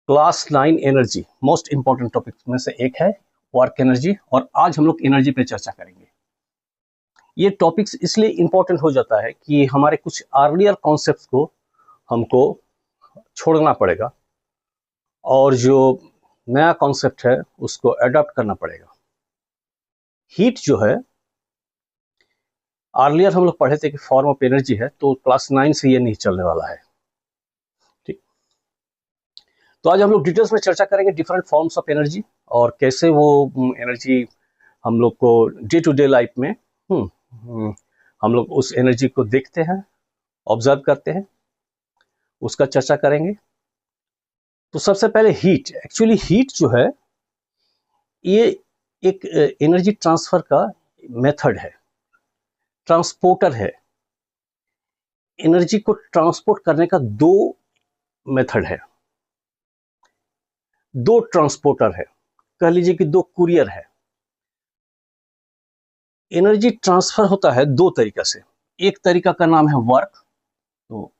Class 9 energy most important topic में से एक है वर्क एनर्जी, और आज हम लोग एनर्जी पे चर्चा करेंगे। ये टॉपिक्स इसलिए इंपॉर्टेंट हो जाता है कि हमारे कुछ अर्लियर कॉन्सेप्ट्स को हमको छोड़ना पड़ेगा और जो नया कॉन्सेप्ट है उसको अडॉप्ट करना पड़ेगा। हीट जो है अर्लियर हम लोग पढ़े थे कि फॉर्म ऑफ एनर्जी है, तो क्लास 9 से ये नहीं चलने वाला है। ठीक, तो आज हम लोग डिटेल्स में चर्चा करेंगे डिफरेंट फॉर्म्स ऑफ एनर्जी और कैसे वो एनर्जी हम लोग को डे टू डे लाइफ में हम लोग उस एनर्जी को देखते हैं, ऑब्जर्व करते हैं, उसका चर्चा करेंगे। तो सबसे पहले हीट, एक्चुअली हीट जो है ये एक एनर्जी ट्रांसफर का मेथड है, ट्रांसपोर्टर है। एनर्जी को ट्रांसपोर्ट करने का दो मेथड है, दो ट्रांसपोर्टर है, कह लीजिए कि दो कुरियर है। एनर्जी ट्रांसफर होता है दो तरीका से। एक तरीका का नाम है वर्क। तो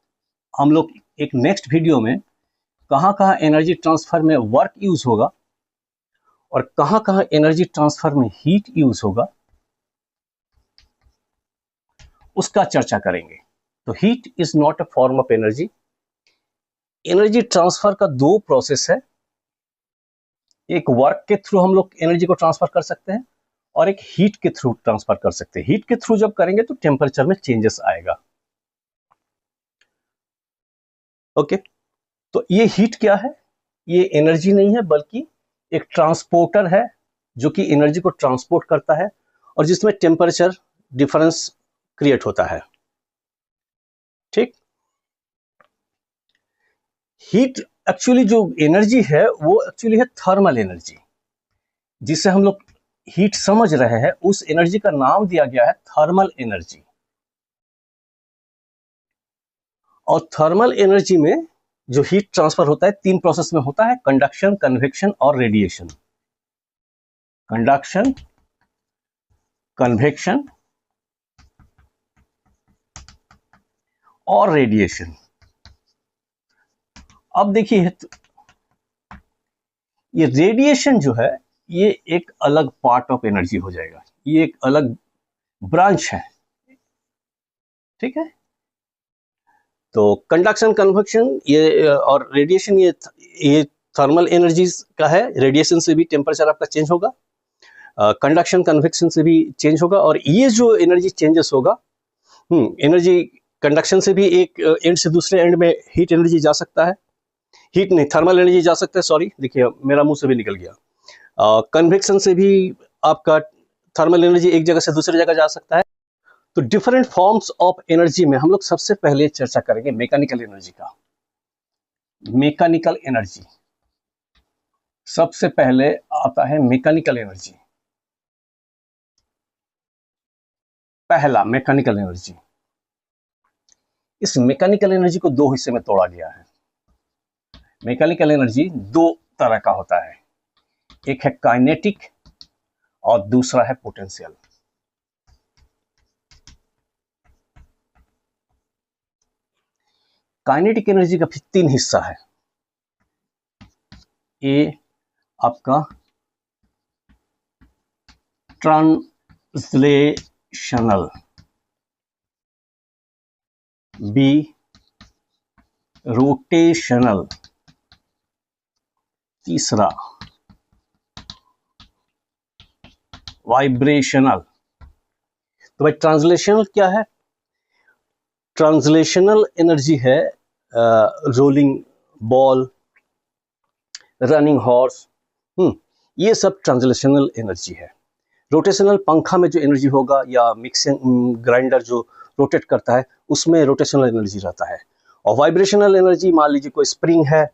हम लोग एक नेक्स्ट वीडियो में कहाँ कहाँ एनर्जी ट्रांसफर में वर्क यूज होगा और कहाँ कहाँ एनर्जी ट्रांसफर में हीट यूज होगा उसका चर्चा करेंगे। तो heat is not a form of energy. Energy transfer का दो प्रोसेस है, एक वर्क के थ्रू हम लोग एनर्जी को ट्रांसफर कर सकते हैं और एक हीट के थ्रू ट्रांसफर कर सकते हैं। हीट के थ्रू जब करेंगे तो टेम्परेचर में चेंजेस आएगा। ओके, तो ये हीट क्या है? ये एनर्जी नहीं है बल्कि एक ट्रांसपोर्टर है जो कि एनर्जी को ट्रांसपोर्ट करता है और जिसमें टेम्परेचर डिफरेंस क्रिएट होता है। ठीक, हीट एक्चुअली जो एनर्जी है वो एक्चुअली है थर्मल एनर्जी, जिसे हम लोग हीट समझ रहे हैं। उस एनर्जी का नाम दिया गया है थर्मल एनर्जी। और थर्मल एनर्जी में जो हीट ट्रांसफर होता है तीन प्रोसेस में होता है, कंडक्शन, कन्वेक्शन और रेडिएशन। कंडक्शन, कन्वेक्शन और रेडिएशन। अब देखिए, ये रेडिएशन जो है ये एक अलग पार्ट ऑफ एनर्जी हो जाएगा, ये एक अलग ब्रांच है। ठीक है, तो कंडक्शन, कन्वेक्शन ये और रेडिएशन ये थर्मल एनर्जीज का है। रेडिएशन से भी टेम्परेचर आपका चेंज होगा, कंडक्शन, कन्वेक्शन से भी चेंज होगा। और ये जो एनर्जी चेंजेस होगा, एनर्जी कंडक्शन से भी एक एंड से दूसरे एंड में हीट एनर्जी जा सकता है, हीट नहीं थर्मल एनर्जी जा सकता है, सॉरी देखिए मेरा मुंह से भी निकल गया। कन्वेक्शन से भी आपका थर्मल एनर्जी एक जगह से दूसरी जगह जा सकता है। तो डिफरेंट फॉर्म्स ऑफ एनर्जी में हम लोग सबसे पहले चर्चा करेंगे मैकेनिकल एनर्जी का। मैकेनिकल एनर्जी सबसे पहले आता है, मैकेनिकल एनर्जी। पहला मैकेनिकल एनर्जी, इस मैकेनिकल एनर्जी को दो हिस्से में तोड़ा गया है। मैकेनिकल एनर्जी दो तरह का होता है, एक है काइनेटिक और दूसरा है पोटेंशियल। काइनेटिक एनर्जी का फिर तीन हिस्सा है। ए आपका ट्रांसलेशनल, बी रोटेशनल, तीसरा वाइब्रेशनल। तो भाई ट्रांसलेशनल क्या है? ट्रांसलेशनल एनर्जी है रोलिंग बॉल, रनिंग हॉर्स, ये सब ट्रांसलेशनल एनर्जी है। रोटेशनल पंखा में जो एनर्जी होगा या मिक्सिंग ग्राइंडर जो रोटेट करता है उसमें रोटेशनल एनर्जी रहता है। और वाइब्रेशनल एनर्जी, मान लीजिए कोई स्प्रिंग है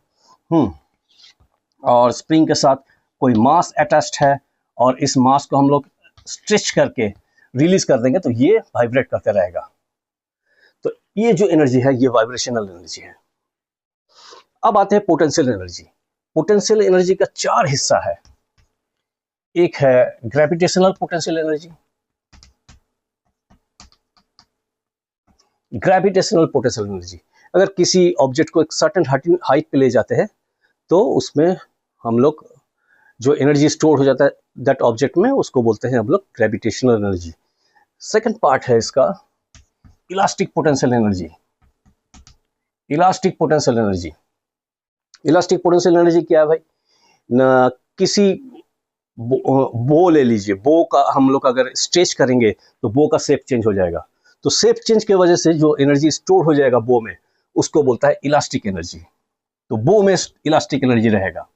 और स्प्रिंग के साथ कोई मास अटैच्ड है और इस मास को हम लोग स्ट्रेच करके रिलीज कर देंगे तो ये वाइब्रेट करते रहेगा। तो ये जो एनर्जी है ये वाइब्रेशनल एनर्जी है। अब आते हैं पोटेंशियल एनर्जी। पोटेंशियल एनर्जी का चार हिस्सा है। एक है gravitational potential energy. Gravitational potential energy, अगर किसी ऑब्जेक्ट को एक सर्टेन हाइट पे ले जाते हैं तो उसमें हम लोग जो एनर्जी स्टोर हो जाता है दैट ऑब्जेक्ट में, उसको बोलते हैं हम लोग ग्रेविटेशनल एनर्जी। सेकंड पार्ट है इसका elastic potential energy. Elastic potential energy, elastic potential energy क्या है भाई? न किसी बो ले लीजिए, बो का हम लोग अगर स्ट्रेच करेंगे तो बो का शेप चेंज हो जाएगा, तो शेप चेंज की वजह से जो एनर्जी स्टोर हो जाएगा बो में, उसको बोलता है इलास्टिक एनर्जी। तो बो में इलास्टिक एनर्जी रहेगा।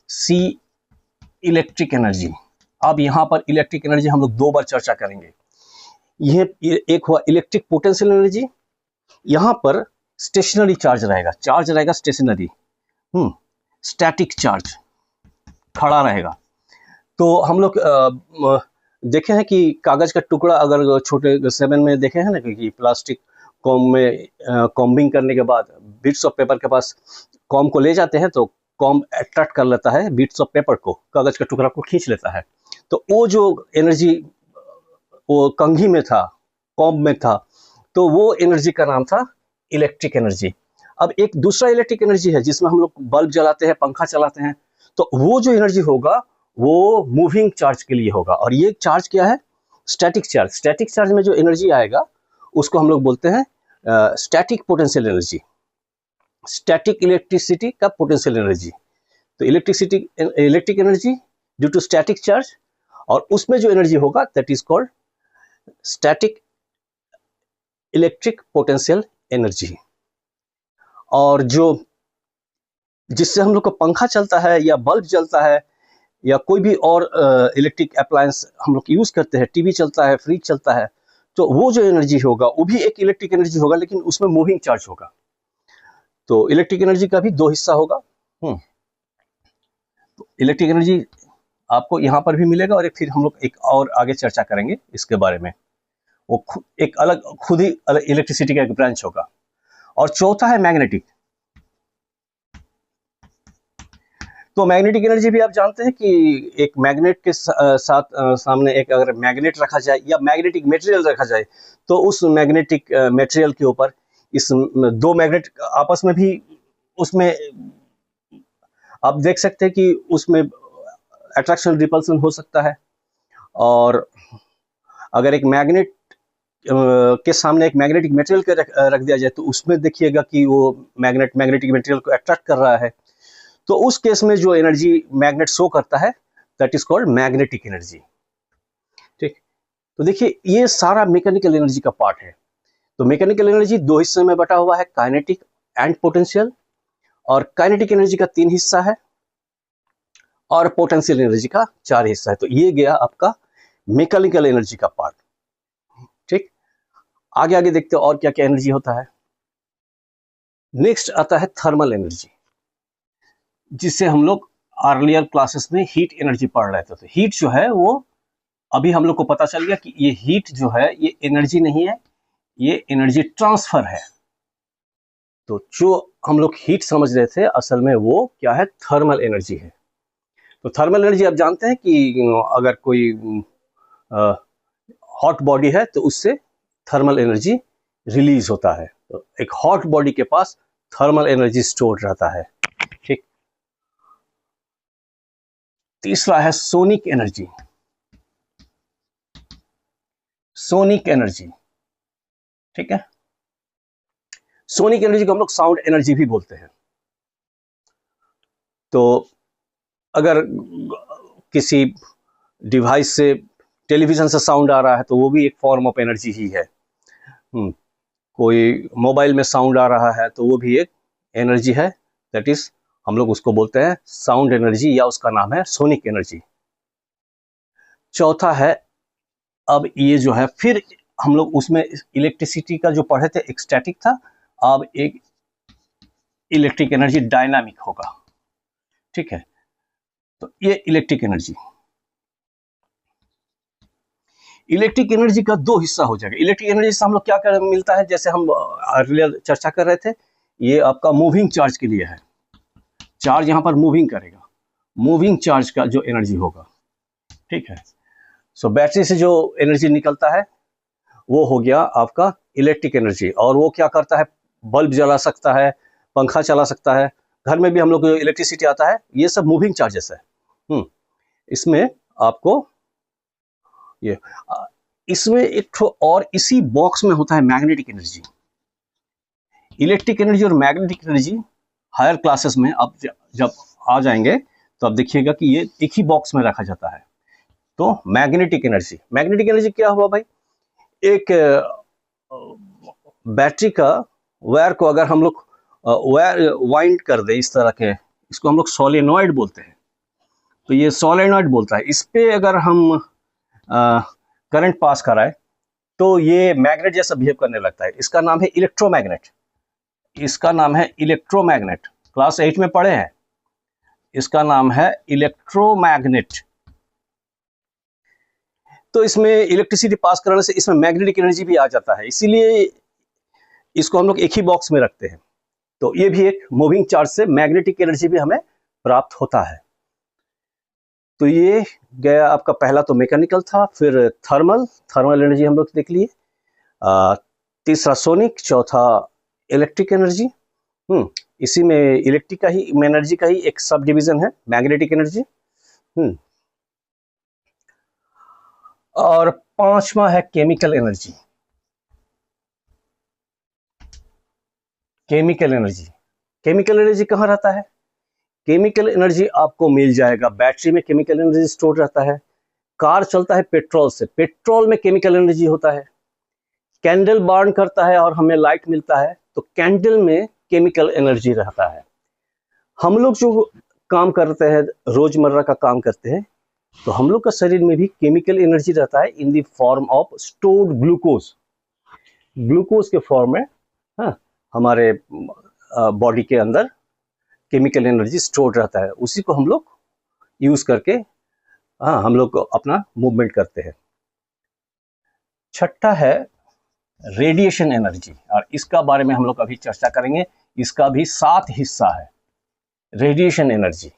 सी इलेक्ट्रिक एनर्जी। अब यहाँ पर इलेक्ट्रिक एनर्जी हम लोग दो बार चर्चा करेंगे। यह एक हुआ इलेक्ट्रिक पोटेंशियल एनर्जी, यहाँ पर स्टेशनरी चार्ज रहेगा, चार्ज रहेगा स्टेशनरी, स्टैटिक चार्ज खड़ा रहेगा। तो हम लोग देखे हैं कि कागज का टुकड़ा अगर छोटे 7 में देखे हैं ना कि प्लास्टिक कॉम में कॉम्बिंग करने के बाद बिट्स ऑफ पेपर के पास कॉम को ले जाते हैं, तो कॉम अट्रैक्ट कर लेता है बिट्स ऑफ पेपर को, कागज का टुकड़ा को खींच लेता है। तो वो जो एनर्जी वो कंघी में था, कॉम में था, तो वो एनर्जी का नाम था इलेक्ट्रिक एनर्जी। अब एक दूसरा इलेक्ट्रिक एनर्जी है जिसमें हम लोग बल्ब जलाते हैं, पंखा चलाते हैं, तो वो जो एनर्जी होगा वो मूविंग चार्ज के लिए होगा। और ये चार्ज क्या है? Static charge. स्टैटिक चार्ज में जो एनर्जी आएगा उसको हम लोग बोलते हैं static potential energy, static electricity का पोटेंशियल एनर्जी। तो electric energy due to static charge, और उसमें जो एनर्जी होगा that is called static electric potential energy. और जो जिससे हम लोग का पंखा चलता है या बल्ब जलता है या कोई भी और इलेक्ट्रिक अप्लायंस हम लोग यूज करते हैं, टीवी चलता है, फ्रिज चलता है, तो वो जो एनर्जी होगा वो भी एक इलेक्ट्रिक एनर्जी होगा, लेकिन उसमें मूविंग चार्ज होगा। तो इलेक्ट्रिक एनर्जी का भी दो हिस्सा होगा। तो इलेक्ट्रिक एनर्जी आपको यहाँ पर भी मिलेगा, और फिर हम लोग एक और आगे चर्चा करेंगे इसके बारे में। वो एक अलग खुद ही अलग इलेक्ट्रिसिटी का एक ब्रांच होगा। और चौथा है मैग्नेटिक। तो मैग्नेटिक एनर्जी भी आप जानते हैं कि एक मैग्नेट के साथ सामने एक अगर मैग्नेट रखा जाए या मैग्नेटिक मटेरियल रखा जाए, तो उस मैग्नेटिक मटेरियल के ऊपर इस दो मैग्नेट आपस में भी, उसमें आप देख सकते हैं कि उसमें अट्रैक्शन रिपल्सन हो सकता है। और अगर एक मैग्नेट के सामने एक मैग्नेटिक मटेरियल रख दिया जाए, तो उसमें देखिएगा कि वो मैग्नेटिक मटेरियल को अट्रैक्ट कर रहा है। तो उस केस में जो एनर्जी मैग्नेट शो करता है that is called magnetic energy. ठीक, तो देखिए ये सारा मैकेनिकल एनर्जी का पार्ट है। तो मैकेनिकल एनर्जी दो हिस्से में बटा हुआ है, काइनेटिक एंड पोटेंशियल। और काइनेटिक एनर्जी का 3 हिस्सा है और पोटेंशियल एनर्जी का 4 हिस्सा है। तो ये गया आपका मैकेनिकल एनर्जी का पार्ट। ठीक, आगे आगे देखते हैं और क्या क्या एनर्जी होता है। नेक्स्ट आता है थर्मल एनर्जी, जिससे हम लोग अर्लियर क्लासेस में हीट एनर्जी पढ़ रहे थे। तो हीट जो है वो अभी हम लोग को पता चल गया कि ये हीट जो है ये एनर्जी नहीं है, ये एनर्जी ट्रांसफर है। तो जो हम लोग हीट समझ रहे थे असल में वो क्या है? थर्मल एनर्जी है। तो थर्मल एनर्जी आप जानते हैं कि अगर कोई हॉट बॉडी है तो उससे थर्मल एनर्जी रिलीज होता है। तो एक हॉट बॉडी के पास थर्मल एनर्जी स्टोर रहता है। ठीक, तीसरा है सोनिक एनर्जी। सोनिक एनर्जी, ठीक है, सोनिक एनर्जी को हम लोग साउंड एनर्जी भी बोलते हैं। तो अगर किसी डिवाइस से, टेलीविजन से साउंड आ रहा है तो वो भी एक फॉर्म ऑफ एनर्जी ही है। कोई मोबाइल में साउंड आ रहा है तो वो भी एक एनर्जी है, दैट इज हम लोग उसको बोलते हैं साउंड एनर्जी, या उसका नाम है सोनिक एनर्जी। चौथा है, अब ये जो है फिर हम लोग उसमें इलेक्ट्रिसिटी का जो पढ़े थे एक स्टैटिक था, अब एक इलेक्ट्रिक एनर्जी डायनामिक होगा। ठीक है, तो ये इलेक्ट्रिक एनर्जी, इलेक्ट्रिक एनर्जी का 2 हिस्सा हो जाएगा। इलेक्ट्रिक एनर्जी से हम लोग क्या कर मिलता है, जैसे हम अर्लियर चर्चा कर रहे थे, ये आपका मूविंग चार्ज के लिए है। चार्ज यहाँ पर मूविंग करेगा, मूविंग चार्ज का जो एनर्जी होगा। ठीक है, सो बैटरी से जो एनर्जी निकलता है वो हो गया आपका इलेक्ट्रिक एनर्जी। और वो क्या करता है? बल्ब जला सकता है, पंखा चला सकता है, घर में भी हम लोग को इलेक्ट्रिसिटी आता है, ये सब मूविंग चार्जेस है। इसमें आपको ये इसमें एक ठो और इसी बॉक्स में होता है मैग्नेटिक एनर्जी। इलेक्ट्रिक एनर्जी और मैग्नेटिक एनर्जी हायर क्लासेस में अब जब आ जाएंगे तो आप देखिएगा कि ये एक ही बॉक्स में रखा जाता है। तो मैग्नेटिक एनर्जी क्या हुआ भाई? एक बैटरी का वायर को अगर हम लोग वायर वाइंड कर दे इस तरह के, इसको हम लोग सोलेनॉइड बोलते हैं। तो ये सोलेनॉइड बोलता है, इस पे अगर हम करंट पास कराए तो ये मैग्नेट जैसा बिहेव करने लगता है। इसका नाम है इलेक्ट्रोमैग्नेट। क्लास 8 में पढ़े हैं। इसका नाम है इलेक्ट्रोमैग्नेट। तो इसमें इलेक्ट्रिसिटी पास कराने से इसमें मैग्नेटिक एनर्जी भी आ जाता है, इसीलिए इसको हम लोग एक ही बॉक्स में रखते हैं। तो ये भी एक मूविंग चार्ज से मैग्नेटिक एनर्जी भी हमें प्राप्त होता है। तो ये गया आपका पहला तो मैकेनिकल था, फिर थर्मल एनर्जी हम लोग देख लिए, तीसरा सोनिक, चौथा इलेक्ट्रिक एनर्जी। इसी में इलेक्ट्रिक का ही एनर्जी का ही एक सब डिवीजन है मैग्नेटिक एनर्जी। और पांचवा है केमिकल एनर्जी। केमिकल एनर्जी कहाँ रहता है? केमिकल एनर्जी आपको मिल जाएगा बैटरी में, केमिकल एनर्जी स्टोर रहता है। कार चलता है पेट्रोल से, पेट्रोल में केमिकल एनर्जी होता है। कैंडल बर्न करता है और हमें लाइट मिलता है, तो कैंडल में केमिकल एनर्जी रहता है। हम लोग जो काम करते हैं, रोजमर्रा का काम करते हैं, तो हम लोग का शरीर में भी केमिकल एनर्जी रहता है in the form of stored glucose के फॉर्म में। हमारे बॉडी के अंदर केमिकल एनर्जी स्टोर्ड रहता है, उसी को हम लोग यूज करके हम लोग अपना मूवमेंट करते हैं। छठा है रेडिएशन एनर्जी, और इसका बारे में हम लोग अभी चर्चा करेंगे। इसका भी 7 हिस्सा है रेडिएशन एनर्जी।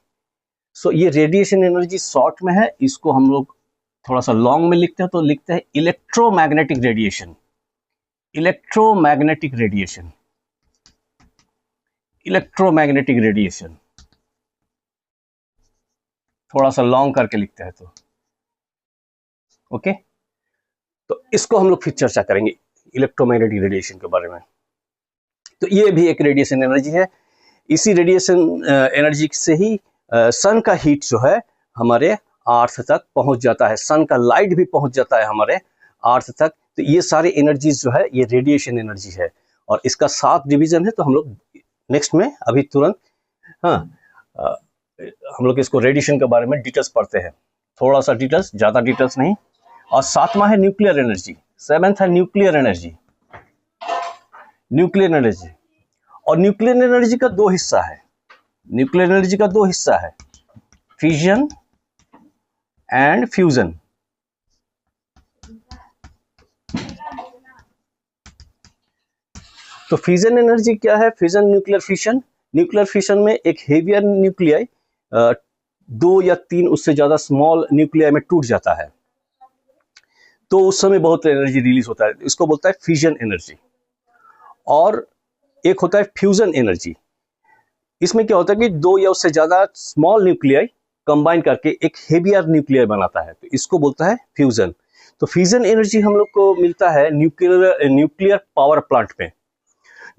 सो ये रेडिएशन एनर्जी शॉर्ट में है, इसको हम लोग थोड़ा सा लॉन्ग में लिखते हैं, तो लिखते हैं इलेक्ट्रोमैग्नेटिक रेडिएशन। थोड़ा सा लॉन्ग करके लिखते हैं तो ओके। तो इसको हम लोग फिर चर्चा करेंगे इलेक्ट्रोमैग्नेटिक रेडिएशन के बारे में। तो ये भी एक रेडिएशन एनर्जी है। इसी रेडिएशन एनर्जी से ही सन का हीट जो है हमारे अर्थ तक पहुंच जाता है, सन का लाइट भी पहुंच जाता है हमारे अर्थ तक। तो ये सारी एनर्जीज जो है ये रेडिएशन एनर्जी है, और इसका 7 डिवीजन है। तो हम लोग नेक्स्ट में अभी तुरंत हम लोग इसको रेडिएशन के बारे में डिटेल्स पढ़ते हैं, थोड़ा सा डिटेल्स, ज़्यादा डिटेल्स नहीं। और 7वां है न्यूक्लियर एनर्जी, 7th है न्यूक्लियर एनर्जी। और न्यूक्लियर एनर्जी का 2 हिस्सा है, फिजन एंड फ्यूजन। तो फिजन एनर्जी क्या है? फिजन न्यूक्लियर फिशन में एक हेवियर न्यूक्लियाई 2 या 3 उससे ज्यादा स्मॉल न्यूक्लियाई में टूट जाता है, तो उस समय बहुत एनर्जी रिलीज होता है, इसको बोलता है फिजन एनर्जी। और एक होता है फ्यूजन एनर्जी। इसमें क्या होता है कि 2 या उससे ज्यादा स्मॉल न्यूक्लियाई कंबाइन करके एक हेवियर न्यूक्लियर बनाता है, तो इसको बोलता है फ्यूजन। तो फ्यूजन एनर्जी हम लोग को मिलता है न्यूक्लियर पावर प्लांट में।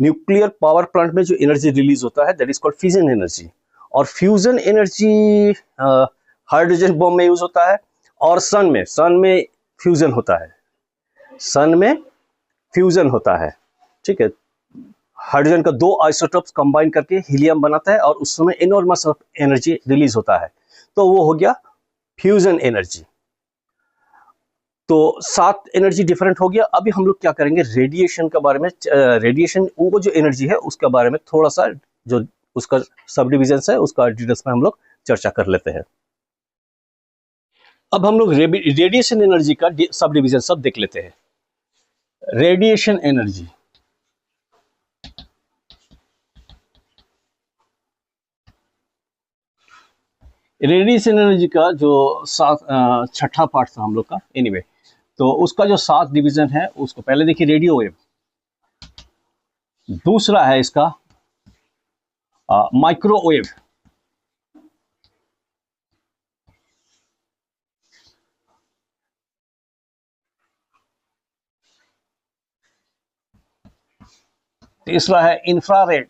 न्यूक्लियर पावर प्लांट में जो एनर्जी रिलीज होता है that is called fusion energy. और फ्यूजन एनर्जी हाइड्रोजन बम में यूज होता है, और सन में फ्यूजन होता है, ठीक है। हाइड्रोजन का 2 आइसोटोप्स कंबाइन करके हीलियम बनाता है, और उस समय एनॉर्मस एनर्जी रिलीज होता है, तो वो हो गया फ्यूजन एनर्जी। तो 7 एनर्जी डिफरेंट हो गया। अभी हम लोग क्या करेंगे, रेडिएशन के बारे में, रेडिएशन वो जो एनर्जी है उसके बारे में थोड़ा सा, जो उसका सब डिविजन है उसका डिटेल्स में हम लोग चर्चा कर लेते हैं। अब हम लोग रेडिएशन एनर्जी का सब डिविजन सब देख लेते हैं। रेडिएशन एनर्जी, रेडिएशन एनर्जी का जो 6ठा पार्ट था हम लोग का, एनीवे, तो उसका जो 7 डिवीजन है उसको पहले देखिए, रेडियो वेव, दूसरा है इसका माइक्रोवेव, तीसरा है इंफ्रारेड,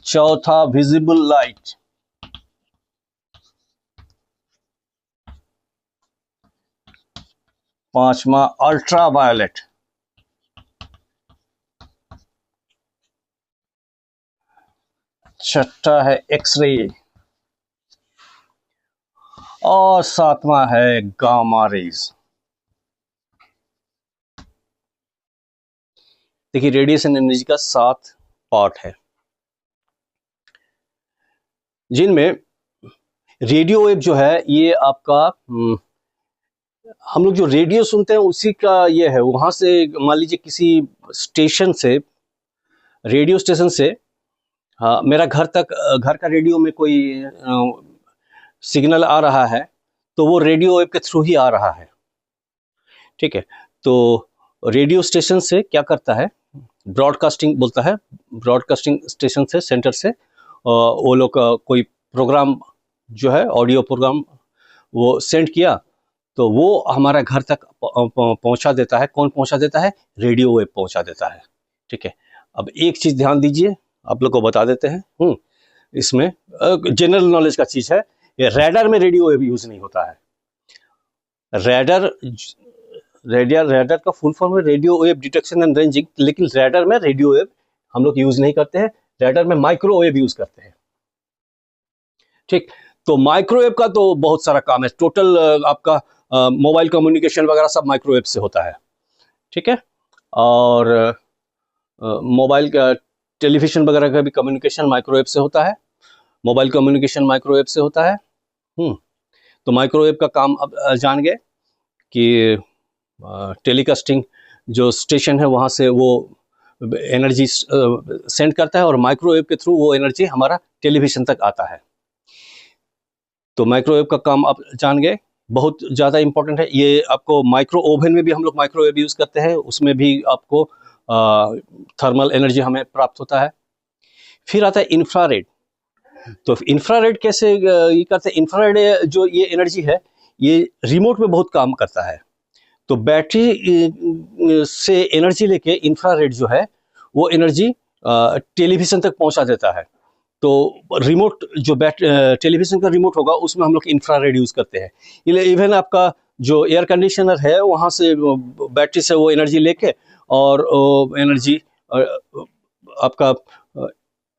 चौथा विजिबल लाइट, पांचवा अल्ट्रावायलेट, छठा है एक्सरे और सातवां है गामा रेज। देखिए रेडिएशन एनर्जी का 7 पार्ट है, जिनमें रेडियो वेव जो है ये आपका हम लोग जो रेडियो सुनते हैं उसी का ये है। वहां से मान लीजिए किसी स्टेशन से, रेडियो स्टेशन से मेरा घर का रेडियो में कोई सिग्नल आ रहा है तो वो रेडियो वेव के थ्रू ही आ रहा है, ठीक है। तो रेडियो स्टेशन से क्या करता है, ब्रॉडकास्टिंग बोलता है, ब्रॉडकास्टिंग स्टेशन से, सेंटर से वो लोग कोई प्रोग्राम जो है, ऑडियो प्रोग्राम वो सेंड किया तो वो हमारा घर तक पहुंचा देता है। कौन पहुंचा देता है? रेडियो वेव पहुंचा देता है, ठीक है। अब एक चीज ध्यान दीजिए, आप लोग को बता देते हैं, इसमें जनरल नॉलेज का चीज है, ये रैडर में रेडियो वेव यूज नहीं होता है। रैडर का फुल फॉर्म है radio wave detection and ranging, लेकिन रैडर में रेडियो वेव हम लोग यूज नहीं करते हैं, रैडर में माइक्रोवेव यूज करते हैं, ठीक। तो माइक्रोवेव का तो बहुत सारा काम है, टोटल आपका मोबाइल कम्युनिकेशन वगैरह सब माइक्रोवेव से होता है, ठीक है। और मोबाइल का, टेलीविजन वगैरह का भी कम्युनिकेशन माइक्रोवेव से होता है, मोबाइल कम्युनिकेशन माइक्रोवेव से होता है। तो माइक्रोवेव का काम अब जान गए कि टेलीकास्टिंग जो स्टेशन है वहाँ से वो एनर्जी सेंड करता है और माइक्रोवेव के थ्रू वो एनर्जी हमारा टेलीविजन तक आता है। तो माइक्रोवेव का काम आप जान गए, बहुत ज़्यादा इंपॉर्टेंट है ये। आपको माइक्रो ओवन में भी हम लोग माइक्रोवेव यूज़ करते हैं, उसमें भी आपको थर्मल एनर्जी हमें प्राप्त होता है। फिर आता है इंफ्रारेड। तो इंफ्रारेड कैसे ये करते हैं? इंफ्रारेड जो ये एनर्जी है ये रिमोट में बहुत काम करता है। तो बैटरी से एनर्जी लेके इंफ्रारेड जो है वो एनर्जी टेलीविजन तक पहुंचा देता है। तो रिमोट जो टेलीविजन का रिमोट होगा उसमें हम लोग इंफ्रारेड यूज़ करते हैं। इवन आपका जो एयर कंडीशनर है वहाँ से बैटरी से वो एनर्जी लेके और एनर्जी आपका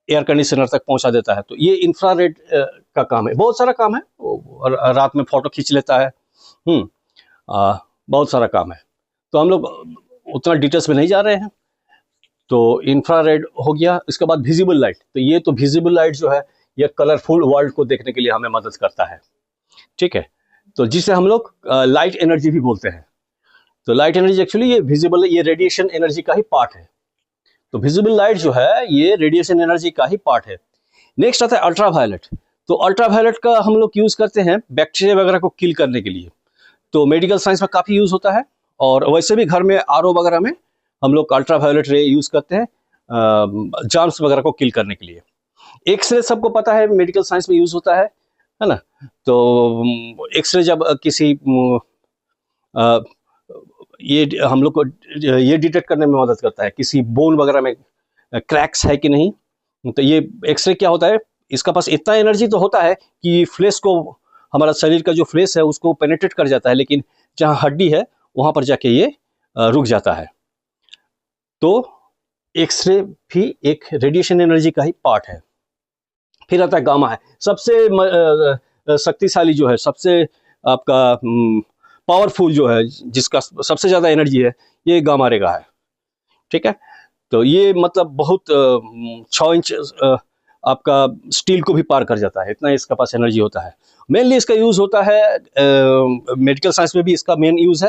एयर कंडीशनर तक पहुंचा देता है। तो ये इंफ्रारेड का काम है, बहुत सारा काम है, और रात में फोटो खींच लेता है, बहुत सारा काम है। तो हम लोग उतना डिटेल्स में नहीं जा रहे हैं। तो इंफ्रारेड हो गया। इसके बाद विजिबल लाइट। तो ये तो विजिबल लाइट जो है ये कलरफुल वर्ल्ड को देखने के लिए हमें मदद करता है, ठीक है। तो जिसे हम लोग लाइट एनर्जी भी बोलते हैं। तो लाइट एनर्जी एक्चुअली ये विजिबल, ये रेडिएशन एनर्जी का ही पार्ट है। तो विजिबल लाइट जो है ये रेडिएशन एनर्जी का ही पार्ट है। नेक्स्ट आता है अल्ट्रावायलेट। तो अल्ट्रावायलेट का हम लोग यूज करते हैं बैक्टीरिया वगैरह को किल करने के लिए। तो मेडिकल साइंस में काफी यूज होता है, और वैसे भी घर में आरओ वगैरह में हम लोग अल्ट्रावायलेट रे यूज करते हैं जर्म्स वगैरह को किल करने के लिए। एक्सरे सबको पता है मेडिकल साइंस में यूज होता है ना। तो एक्सरे जब किसी ये हम लोग को ये डिटेक्ट करने में मदद करता है किसी बोन वगैरह में क्रैक्स है कि नहीं। तो ये एक्सरे क्या होता है, इसका पास इतना एनर्जी तो होता है कि फ्लेश को, हमारा शरीर का जो फ्लेश है उसको पेनिट्रेट कर जाता है, लेकिन जहाँ हड्डी है वहाँ पर जाके ये रुक जाता है। तो एक्सरे भी एक रेडिएशन एनर्जी का ही पार्ट है। फिर आता है गामा है, सबसे शक्तिशाली जो है, सबसे आपका पावरफुल जो है, जिसका सबसे ज़्यादा एनर्जी है, ये गामा रे का है, ठीक है। तो ये मतलब बहुत 6 इंच आपका स्टील को भी पार कर जाता है, इतना इसका पास एनर्जी होता है। मेनली इसका यूज़ होता है मेडिकल साइंस में भी, इसका मेन यूज़ है